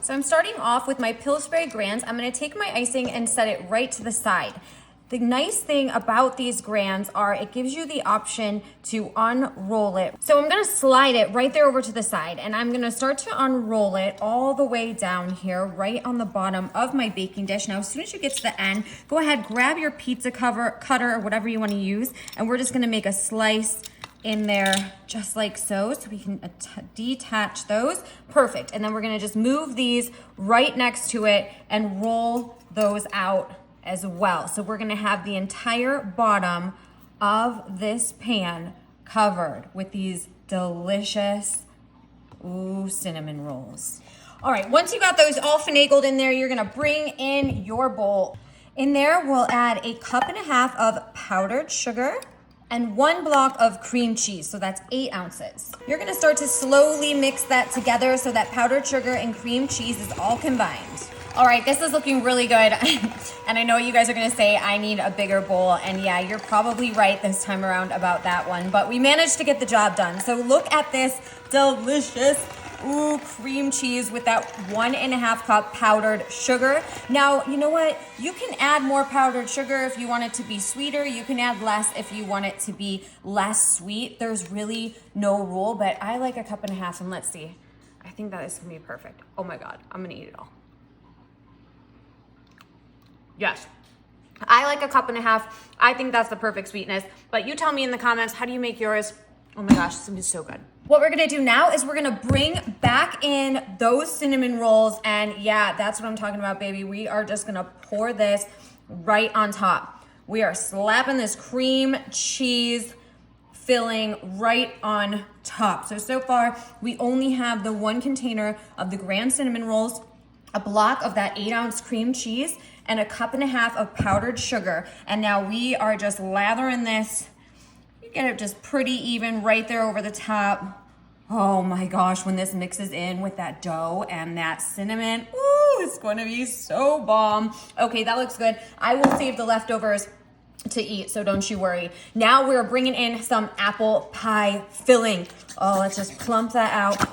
So I'm starting off with my Pillsbury Grands. I'm gonna take my icing and set it right to the side. The nice thing about these Grands are it gives you the option to unroll it. So I'm gonna slide it right there over to the side, and I'm gonna start to unroll it all the way down here, right on the bottom of my baking dish. Now, as soon as you get to the end, go ahead, grab your pizza cutter or whatever you wanna use, and we're just gonna make a slice in there just like so we can detach those. Perfect. And then we're gonna just move these right next to it and roll those out as well. So we're gonna have the entire bottom of this pan covered with these delicious cinnamon rolls. All right, once you got those all finagled in there, you're gonna bring in your bowl. In there, we'll add 1.5 cups of powdered sugar and 1 block of cream cheese, so that's 8 ounces. You're gonna start to slowly mix that together so that powdered sugar and cream cheese is all combined. All right, this is looking really good. And I know you guys are gonna say I need a bigger bowl, and yeah, you're probably right this time around about that one, but we managed to get the job done. So look at this delicious cream cheese with that 1.5 cup powdered sugar. Now, you know what? You can add more powdered sugar if you want it to be sweeter. You can add less if you want it to be less sweet. There's really no rule, but I like 1.5 cups, and let's see. I think that is gonna be perfect. Oh my God, I'm gonna eat it all. Yes. I like 1.5 cups. I think that's the perfect sweetness, but you tell me in the comments, how do you make yours? Oh my gosh, this is so good. What we're gonna do now is we're gonna bring back in those cinnamon rolls, and yeah, that's what I'm talking about, baby. We are just gonna pour this right on top. We are slapping this cream cheese filling right on top. So far, we only have the 1 container of the Grand Cinnamon Rolls, a block of that 8-ounce cream cheese, and 1.5 cups of powdered sugar. And now we are just lathering this. You get it just pretty even right there over the top. Oh my gosh, when this mixes in with that dough and that cinnamon, ooh, it's going to be so bomb. Okay, that looks good. I will save the leftovers to eat, so don't you worry. Now we're bringing in some apple pie filling. Oh, let's just plump that out.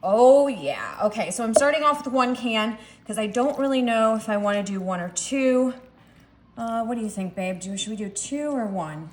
Oh yeah. Okay, so I'm starting off with 1 can because I don't really know if I want to do 1 or 2. What do you think, babe? Should we do 2 or 1?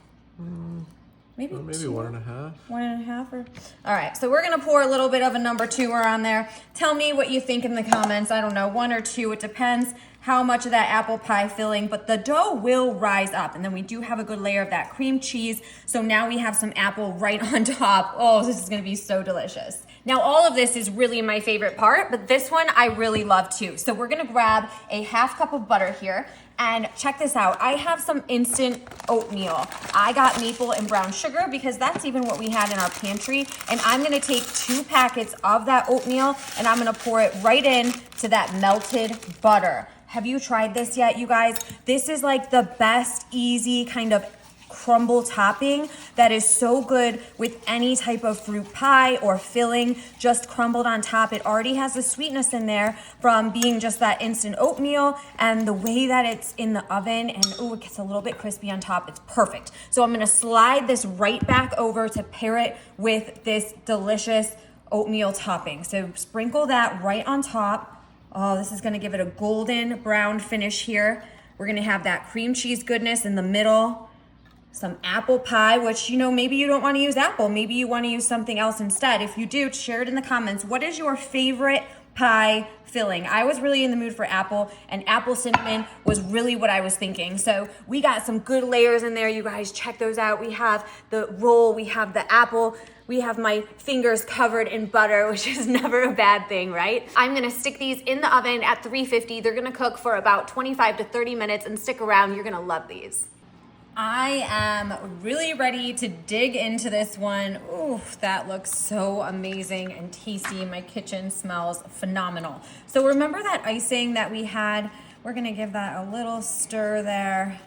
Maybe 1.5. 1.5 or? All right, so we're gonna pour a little bit of a number 2er on there. Tell me what you think in the comments. I don't know, 1 or 2, it depends how much of that apple pie filling, but the dough will rise up. And then we do have a good layer of that cream cheese. So now we have some apple right on top. Oh, this is gonna be so delicious. Now, all of this is really my favorite part, but this one I really love too. So we're gonna grab 1/2 cup of butter here, and check this out. I have some instant oatmeal. I got maple and brown sugar because that's even what we had in our pantry. And I'm gonna take 2 packets of that oatmeal, and I'm gonna pour it right in to that melted butter. Have you tried this yet, you guys? This is like the best, easy kind of crumble topping that is so good with any type of fruit pie or filling, just crumbled on top. It already has the sweetness in there from being just that instant oatmeal, and the way that it's in the oven, and it gets a little bit crispy on top. It's perfect. So I'm gonna slide this right back over to pair it with this delicious oatmeal topping. So sprinkle that right on top. Oh, this is gonna give it a golden brown finish here. We're gonna have that cream cheese goodness in the middle. Some apple pie, which, you know, maybe you don't want to use apple. Maybe you want to use something else instead. If you do, share it in the comments. What is your favorite pie filling? I was really in the mood for apple, and apple cinnamon was really what I was thinking. So we got some good layers in there. You guys check those out. We have the roll, we have the apple, we have my fingers covered in butter, which is never a bad thing, right? I'm gonna stick these in the oven at 350. They're gonna cook for about 25 to 30 minutes, and stick around. You're gonna love these. I am really ready to dig into this one. Ooh, that looks so amazing and tasty. My kitchen smells phenomenal. So remember that icing that we had? We're gonna give that a little stir there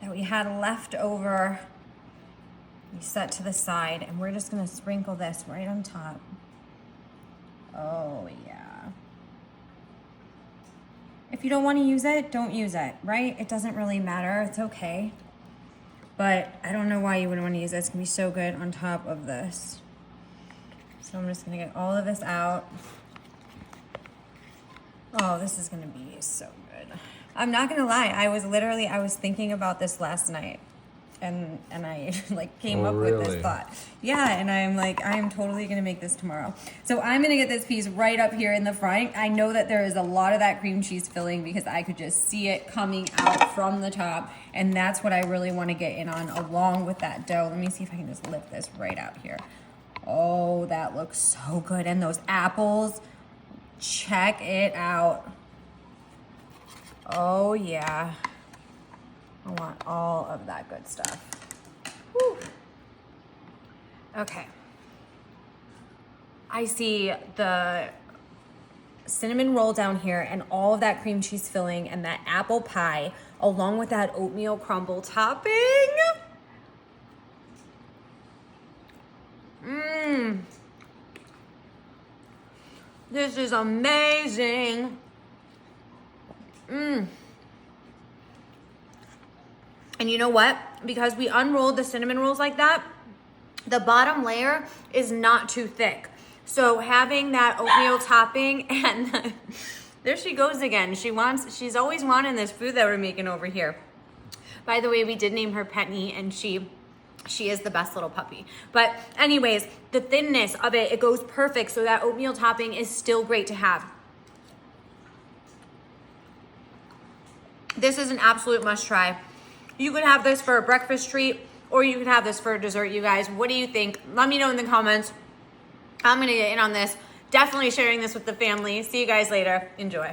that we had left over. We set to the side, and we're just gonna sprinkle this right on top. Oh yeah. If you don't wanna use it, don't use it, right? It doesn't really matter, it's okay. But I don't know why you wouldn't want to use it. It's gonna be so good on top of this. So I'm just gonna get all of this out. Oh, this is gonna be so good. I'm not gonna lie, I was thinking about this last night. And I like came up with this thought. Yeah, and I'm like, I am totally gonna make this tomorrow. So I'm gonna get this piece right up here in the front. I know that there is a lot of that cream cheese filling because I could just see it coming out from the top. And that's what I really wanna get in on along with that dough. Let me see if I can just lift this right out here. Oh, that looks so good. And those apples, check it out. Oh yeah. I want all of that good stuff. Whew. Okay. I see the cinnamon roll down here and all of that cream cheese filling and that apple pie along with that oatmeal crumble topping. This is amazing. And you know what? Because we unrolled the cinnamon rolls like that, the bottom layer is not too thick. So having that oatmeal topping and there she goes again. She's always wanting this food that we're making over here. By the way, we did name her Penny and she is the best little puppy. But anyways, the thinness of it goes perfect. So that oatmeal topping is still great to have. This is an absolute must try. You could have this for a breakfast treat or you could have this for a dessert, you guys. What do you think? Let me know in the comments. I'm gonna get in on this. Definitely sharing this with the family. See you guys later. Enjoy.